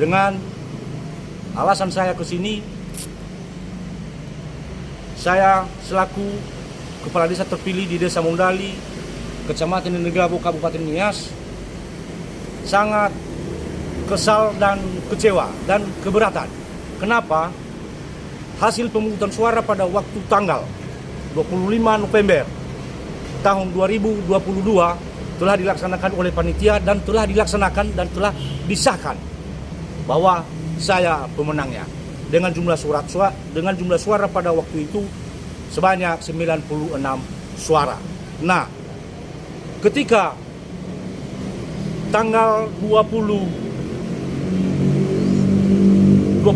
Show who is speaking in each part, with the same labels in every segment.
Speaker 1: Dengan alasan saya ke sini, saya selaku kepala desa terpilih di Desa Mondali, Kecamatan Negabo, Kabupaten Nias, sangat kesal dan kecewa dan keberatan. Kenapa? Hasil pemungutan suara pada waktu tanggal 25 November tahun 2022 telah dilaksanakan oleh panitia dan telah dilaksanakan dan telah disahkan bahwa saya pemenangnya dengan jumlah suara pada waktu itu sebanyak 96 suara. Nah, ketika tanggal 28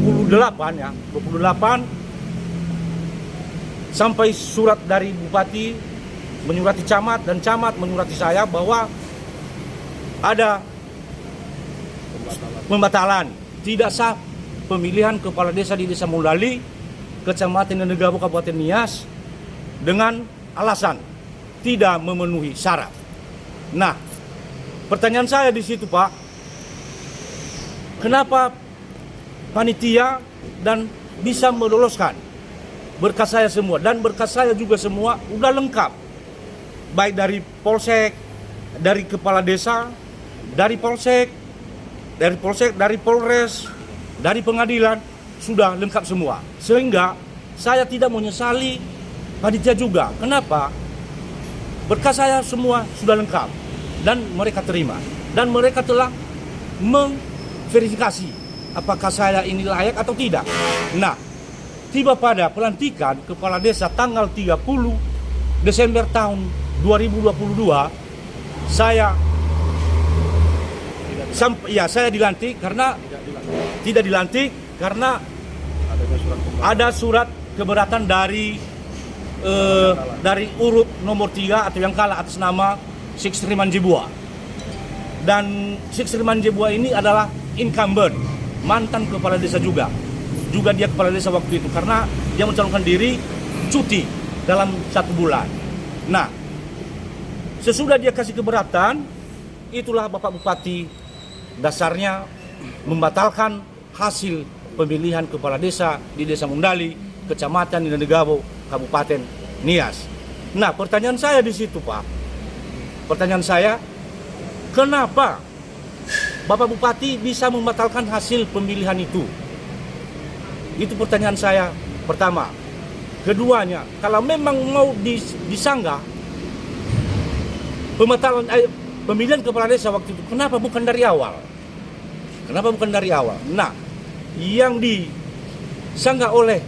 Speaker 1: sampai surat dari bupati menyurati camat dan camat menyurati saya bahwa ada pembatalan tidak sah pemilihan kepala desa di Desa Mondali, Kecamatan Negabo, Kabupaten Nias dengan alasan tidak memenuhi syarat. Nah, pertanyaan saya di situ, Pak, kenapa panitia dan bisa meloloskan berkas saya semua, dan berkas saya juga semua udah lengkap, baik dari polsek, dari kepala desa, dari polsek, dari polres, dari pengadilan, sudah lengkap semua. Sehingga saya tidak menyesali panitia juga. Kenapa? Berkas saya semua sudah lengkap dan mereka terima, dan mereka telah memverifikasi apakah saya ini layak atau tidak. Nah, tiba pada pelantikan kepala desa tanggal 30 Desember tahun 2022, saya dilantik karena tidak dilantik karena ada surat keberatan dari urut nomor 3 atau yang kalah atas nama Syekh Sriman Jebua. Dan Syekh Sriman Jebua ini adalah incumbent, mantan kepala desa juga dia kepala desa waktu itu, karena dia mencalonkan diri cuti dalam 1 bulan. Nah, sesudah dia kasih keberatan, itulah Bapak Bupati dasarnya membatalkan hasil pemilihan kepala desa di Desa Mondali, Kecamatan Negabo, Kabupaten Nias. Nah, pertanyaan saya di situ, Pak. Pertanyaan saya, kenapa Bapak Bupati bisa membatalkan hasil pemilihan itu? Itu pertanyaan saya pertama. Keduanya, kalau memang mau disanggah pembatalan pemilihan kepala desa waktu itu, kenapa bukan dari awal? Kenapa bukan dari awal? Nah, yang disanggah oleh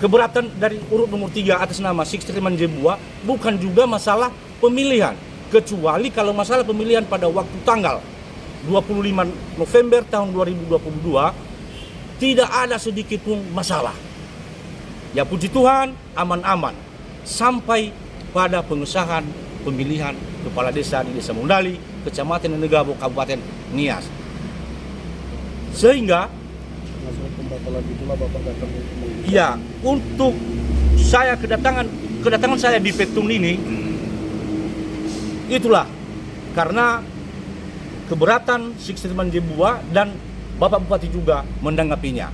Speaker 1: keberatan dari urut nomor 3 atas nama Syekh Sriman Jebua bukan juga masalah pemilihan, kecuali kalau masalah pemilihan pada waktu tanggal 25 November tahun 2022 tidak ada sedikit pun masalah. Ya puji Tuhan, aman-aman sampai pada pengesahan pemilihan kepala desa di Desa Mondali, Kecamatan Negabo, Kabupaten Nias. Sehingga ya, untuk saya kedatangan saya di Petun ini, itulah karena keberatan Syekh Sriman Jebua dan Bapak Bupati juga menanggapinya.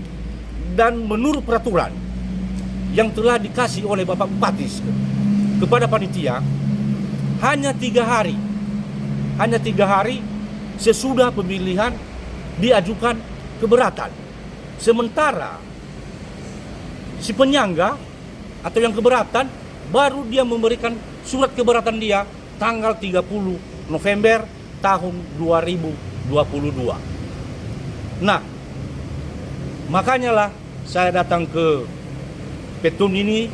Speaker 1: Dan menurut peraturan yang telah dikasih oleh Bapak Bupati kepada panitia, hanya 3 hari sesudah pemilihan diajukan keberatan. Sementara si penyangga atau yang keberatan baru dia memberikan surat keberatan dia tanggal 30 November tahun 2022. Nah, makanya lah saya datang ke Petun ini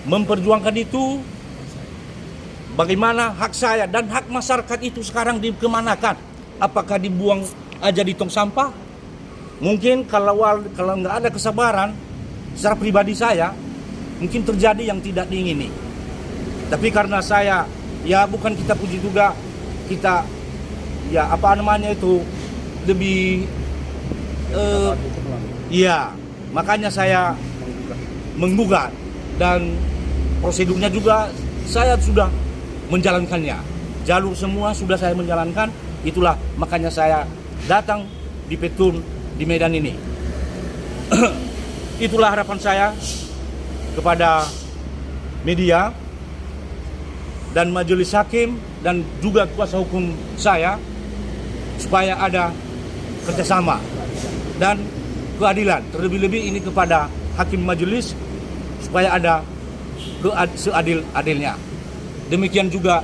Speaker 1: memperjuangkan itu, bagaimana hak saya dan hak masyarakat itu sekarang dikemanakan? Apakah dibuang aja di tong sampah? Mungkin kalau nggak ada kesabaran, secara pribadi saya mungkin terjadi yang tidak diingini. Tapi karena saya, ya bukan kita puji juga, kita ya apa namanya itu lebih ya makanya saya menggugat, dan prosedurnya juga saya sudah menjalankannya. Jalur semua sudah saya menjalankan. Itulah makanya saya datang di Petun di Medan ini. Itulah harapan saya kepada media dan majelis hakim dan juga kuasa hukum saya, supaya ada kerjasama dan keadilan. Terlebih-lebih ini kepada hakim majelis, supaya ada seadil-adilnya. Demikianlah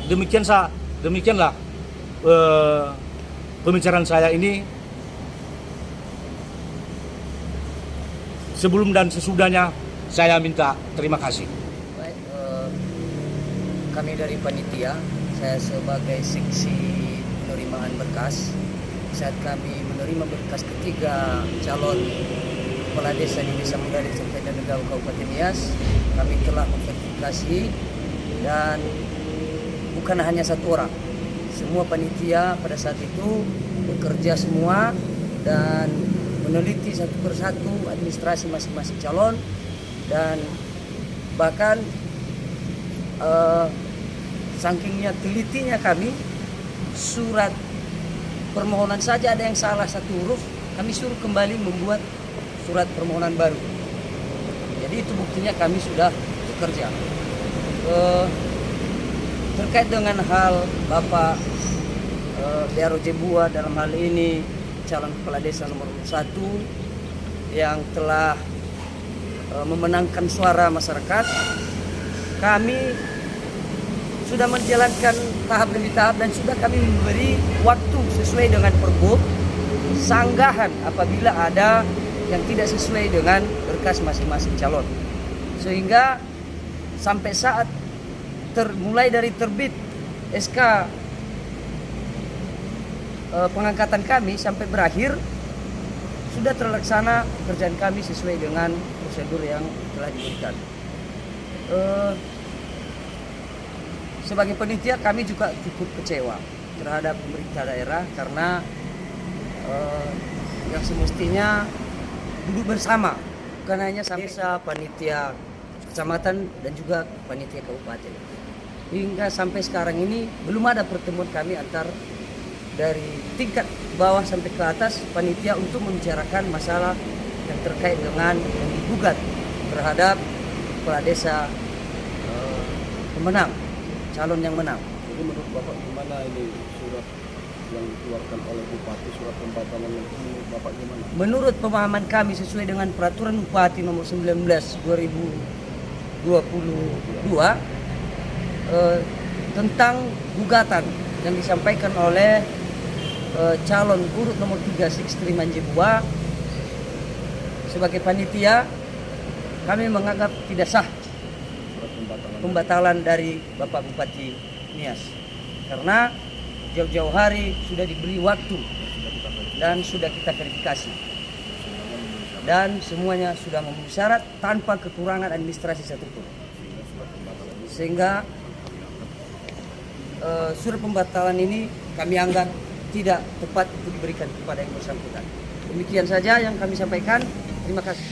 Speaker 1: pembicaraan saya ini. Sebelum dan sesudahnya saya minta terima kasih.
Speaker 2: Baik, kami dari panitia, saya sebagai seksi penerimaan berkas. Saat kami menerima berkas ketiga calon kepala desa di Desa Menggarik sampai dan Negara Kabupaten Nias, kami telah memverifikasi dan bukan hanya satu orang. Semua panitia pada saat itu bekerja semua dan meneliti satu persatu administrasi masing-masing calon, dan bahkan sakingnya telitinya kami, surat permohonan saja ada yang salah satu huruf, kami suruh kembali membuat surat permohonan baru. Jadi itu buktinya kami sudah bekerja. Terkait dengan hal Bapak Biaro Jebua, dalam hal ini calon kepala desa nomor 1 yang telah memenangkan suara masyarakat, kami sudah menjalankan tahap demi tahap dan sudah kami memberi waktu sesuai dengan Pergub sanggahan apabila ada yang tidak sesuai dengan berkas masing-masing calon, sehingga sampai saat mulai dari terbit SK pengangkatan kami sampai berakhir sudah terlaksana pekerjaan kami sesuai dengan prosedur yang telah diberikan. Sebagai panitia kami juga cukup kecewa terhadap pemerintah daerah karena yang semestinya duduk bersama, bukan hanya sampai desa, panitia kecamatan dan juga panitia kabupaten. Hingga sampai sekarang ini belum ada pertemuan kami antar dari tingkat bawah sampai ke atas panitia untuk membicarakan masalah yang terkait dengan yang digugat terhadap kepala desa pemenang, calon yang menang.
Speaker 3: Jadi menurut Bapak gimana ini surat yang dikeluarkan oleh Bupati, surat pembatalan itu menurut Bapak gimana?
Speaker 2: Menurut pemahaman kami sesuai dengan peraturan Bupati nomor 19 2022 tentang gugatan yang disampaikan oleh calon urut nomor 3 Sixtri Manjebua, sebagai panitia kami menganggap tidak sah pembatalan dari Bapak Bupati Nias, karena jauh-jauh hari sudah diberi waktu dan sudah kita verifikasi dan semuanya sudah memenuhi syarat tanpa kekurangan administrasi satupun, sehingga surat pembatalan ini kami anggap tidak tepat untuk diberikan kepada yang bersangkutan. Demikian saja yang kami sampaikan. Terima kasih.